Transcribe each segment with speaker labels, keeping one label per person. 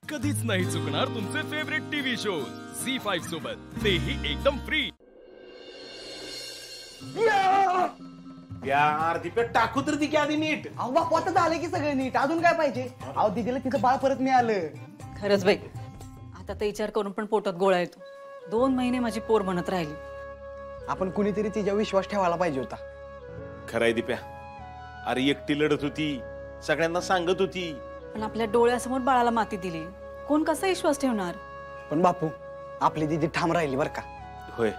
Speaker 1: कधीच नाही चुकणार तुमचे फेवरेट टीव्ही शोज झी5 सोबत, तेही एकदम फ्री।
Speaker 2: यार दीपक टाकू तर ती की आधी नीट।
Speaker 3: अहो बापू आता झालं की सगळं नीट, अजून काय पाहिजे? अहो दीदीला तिचं बाळ परत मिळालं।
Speaker 4: खरंच बाई, आता तर विचार करून पण पोटात गोळा येतो। 2 महिने माझी पोर म्हणत राहिली।
Speaker 3: आपण कुणीतरी तिच्यावर विश्वास ठेवायला पाहिजे होता।
Speaker 2: खरंय दीप्या, अरे एकटी लढत होती, सगळ्यांना सांगत होती,
Speaker 4: पण आपल्या डोळ्यासमोर बाळाला माती दिली, कोण कसा विश्वास ठेवणार?
Speaker 3: पण बापू आपली दीदी ठाम राहिली बर का?
Speaker 2: होय,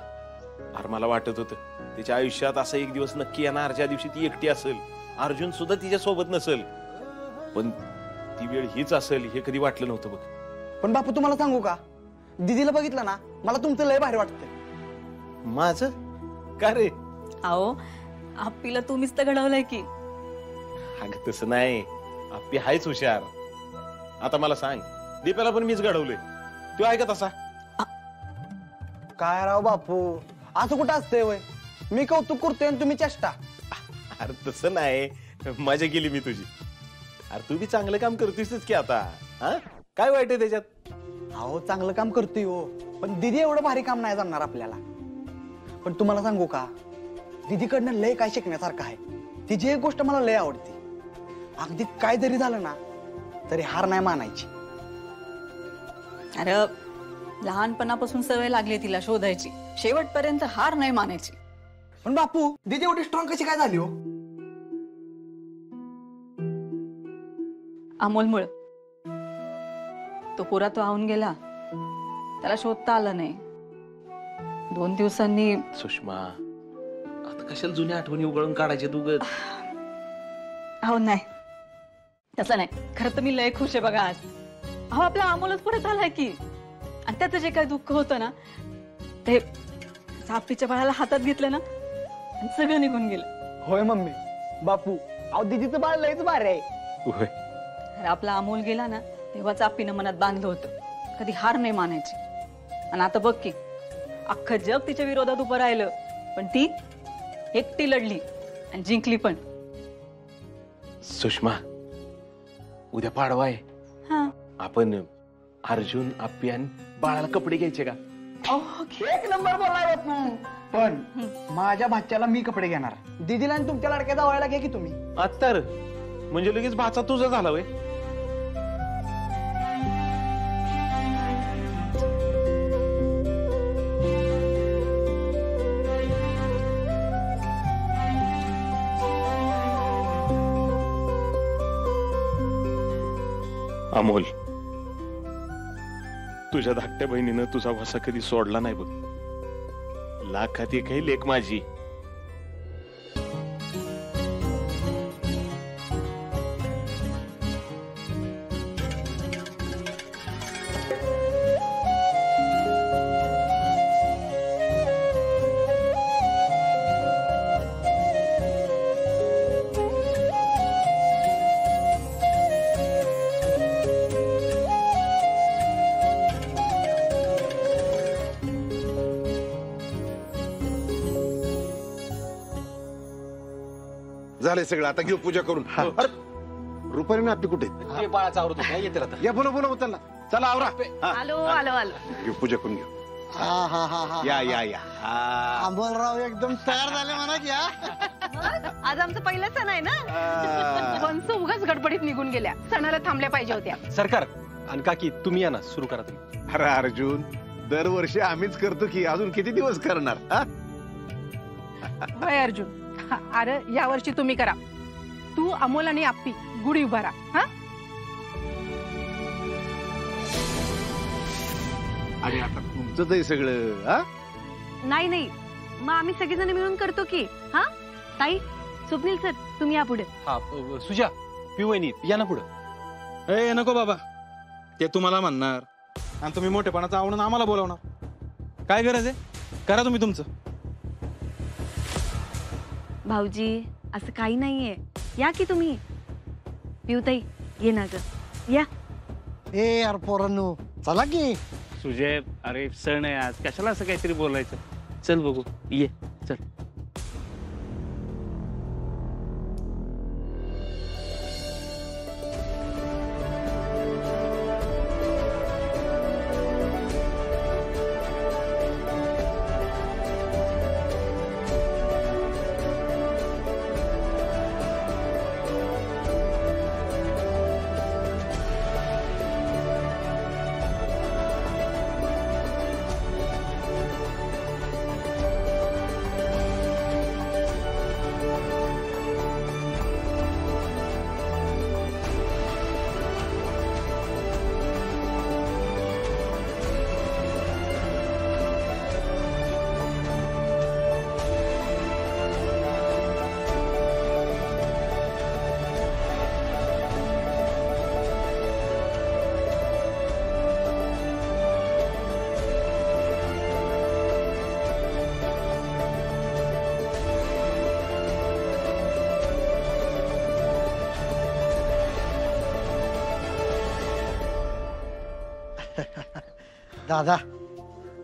Speaker 2: अरे मला वाटत होतं तिच्या आयुष्यात असा एक दिवस नक्की येणार ज्या दिवशी ती एकटी असेल, अर्जुन सुद्धा तिच्या सोबत नसेल, पण ती वेळ हीच असेल हे कधी वाटलं नव्हतं बघ।
Speaker 3: पण बापू तुम्हाला सांगू का, दीदीला बघितलं ना मला तुमचं लय भारी वाटतं।
Speaker 2: माझं का रे?
Speaker 4: अहो आपीला तुम्हीच तर घडवलंय की।
Speaker 2: अगं तसं नाही, आपली हायच हुशार। आता मला सांग, दीप्याला पण मीच घडवलंय, तू ऐकत असा?
Speaker 3: काय राव बापू, असं कुठं असतंय वय? मी कौतुक करतोय आणि तुम्ही चेष्टा।
Speaker 2: अरे तसं नाही, मजा केली मी तुझी। अरे तू बी चांगलं काम करतोयस की आता, हा काय वाईट आहे त्याच्यात?
Speaker 3: अहो चांगलं काम करतोय हो, पण दीदी एवढं भारी काम नाही जमणार आपल्याला। पण तुम्हाला सांगू का, दीदीकडनं लय काय शिकण्यासारखं आहे। तिची एक गोष्ट मला लय आवडते, अगदी काय जरी झालं ना तरी हार नाही मानायची।
Speaker 4: अरे लहानपणापासून सवय लागली तिला शोधायची, शेवटपर्यंत हार नाही मानायची।
Speaker 3: पण बापू दीदी एवढी स्ट्रॉंग कशी काय झाली हो?
Speaker 4: अमोलमुळे। तो पुरा तो आहून गेला, त्याला शोधता आलं नाही। 2 दिवसांनी
Speaker 2: सुषमा, आता कशाला जुन्या आठवणी उघडून काढायचे तू?
Speaker 4: अहो नाही, तसं नाही, खरं तर मी लय खुश आहे बघा आज। अहो आपला अमोलच परत आलाय की, आणि त्याचं जे काही दुःख होतं ना ते सापीच्या बाळाला हातात घेतलं ना आणि सगळं निघून गेलं।
Speaker 3: होय मम्मी बापू, अहो दीदीचं बाळ लयच भारी आहे।
Speaker 2: होय,
Speaker 4: अरे आपला अमोल गेला ना तेव्हाच आपीनं मनात बांधलं होतं, कधी हार नाही मानायची। आणि आता बघ की अख्खं जग तिच्या विरोधात उभं राहिलं, पण ती एकटी लढली आणि जिंकली पण।
Speaker 2: सुषमा, उद्या पाडवा आहे,
Speaker 4: हा
Speaker 2: आपण अर्जुन, आप्पी आणि बाळाला कपडे घ्यायचे का?
Speaker 3: एक नंबर बोलाय बापू। पण माझ्या भाच्याला मी कपडे घेणार, दीदीला आणि तुमच्या लडक्या जावयाला घ्या की तुम्ही।
Speaker 2: आता म्हणजे लगेच भाचा तुझा झाला वय? अमोल, तुझ्या धाकट्या बहिणीनं तुझा भासा कधी सोडला नाही बघ। लाखात एकही लेक माझी।
Speaker 5: झाले सगळं, आता घेऊ पूजा करून। अरे रुपाली आपली कुठे?
Speaker 2: बाळाचा आवडतो काय येते आता?
Speaker 5: या बोला त्यांना, चला आवरा।
Speaker 6: आलो आलो आलो,
Speaker 5: घेऊ पूजा करून घेऊ। या या या।
Speaker 3: अमोलराव एकदम तयार झाले म्हणा की।
Speaker 6: आज आमचा पहिला सण आहे ना, वंस उगाच गडबडीत निघून गेल्या, सणाला थांबल्या पाहिजे होत्या।
Speaker 7: सरकार आणि काकी तुम्ही या ना, सुरू करा तुम्ही।
Speaker 5: अरे अर्जुन, दरवर्षी आम्हीच करतो की, अजून किती दिवस करणार?
Speaker 6: होय अर्जुन, अरे या वर्षी तुम्ही करा, तू अमोल आणि आप्पी गुढी उभा राहा।
Speaker 5: अरे आता तुमचंच आहे सगळं।
Speaker 6: नाही नाही, मग आम्ही सगळेजण मिळून करतो की। हा ताई, स्वप्नील सर तुम्ही या पुढे।
Speaker 7: हा सुजा, पिवणी या ना पुढं।
Speaker 8: ए नको बाबा, ते तुम्हाला म्हणणार आणि तुम्ही मोठेपणाचा आवडून आम्हाला बोलवणार, काय गरज आहे? करा तुम्ही तुमचं।
Speaker 6: भाऊजी असं काही नाहीये, या की तुम्ही। पिऊताई ये ना ग, या।
Speaker 3: ए यार पोरांनो चला की।
Speaker 9: सुजय, अरे सण आहे आज, कशाला असं काहीतरी बोलायचं? चल बघू, ये चल।
Speaker 10: दादा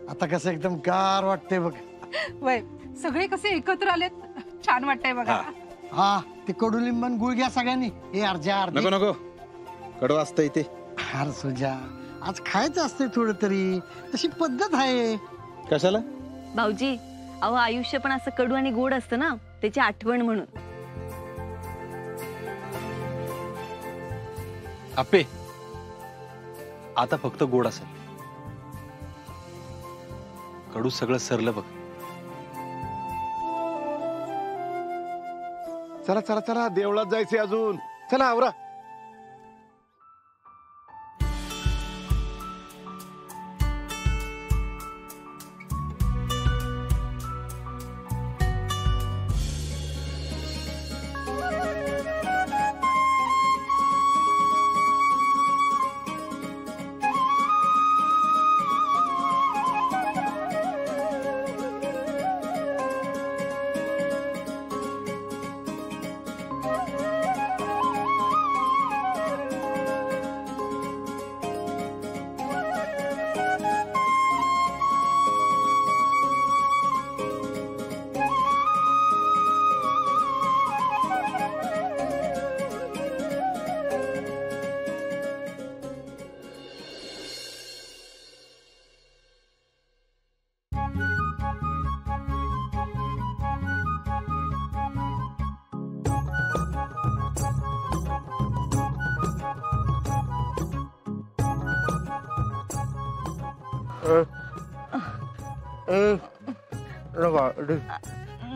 Speaker 10: आता कसं एकदम गार वाटतंय बघ.
Speaker 11: वय सगळे कसे एकत्र आलेत, छान वाटतंय बघा.
Speaker 10: हा ते कडुलिंबन गुळ घ्या सगळ्यांनी. हे अर्ध्या
Speaker 8: नको नको कडू असतं इथे.
Speaker 10: अरे सुजा आज खायचं असतंय थोडं तरी, तशी पद्धत आहे.
Speaker 8: कशाला
Speaker 6: भाऊजी, अहो आयुष्य पण असं कडू आणि गोड असतं ना, त्याची आठवण म्हणून.
Speaker 7: आपे आता फक्त गोड असेल, कडू सगळं सरलं बघ.
Speaker 5: चला चला चला देवळात जायचे अजून. चला आवरा.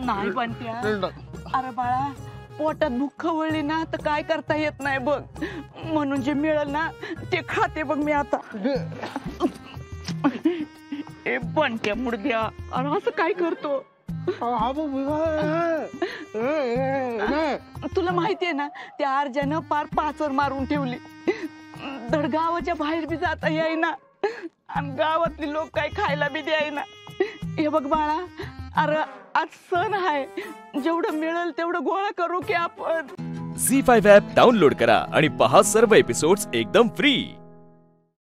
Speaker 11: नाही बनत्या. अरे बाळा, पोटात भूक खवळली ना तर काय करता येत नाही बघ, म्हणून जे मिळेल ना ते खाते बघ मी आता. ए बनत्या मुडद्या, अरे असं काय करतो? तुला माहितीये ना त्या अर्जानं पार पाचर मारून ठेवली. धड गावाच्या बाहेर बी जाता येईना आणि गावातली लोक काय खायला बी द्यायना. हे बघ बाळा, अरे आज सण आहे, जेवढं मिळेल तेवढं गोळा करू की आपण.
Speaker 1: झी5 ॲप डाउनलोड करा आणि पहा सर्व एपिसोड्स एकदम फ्री.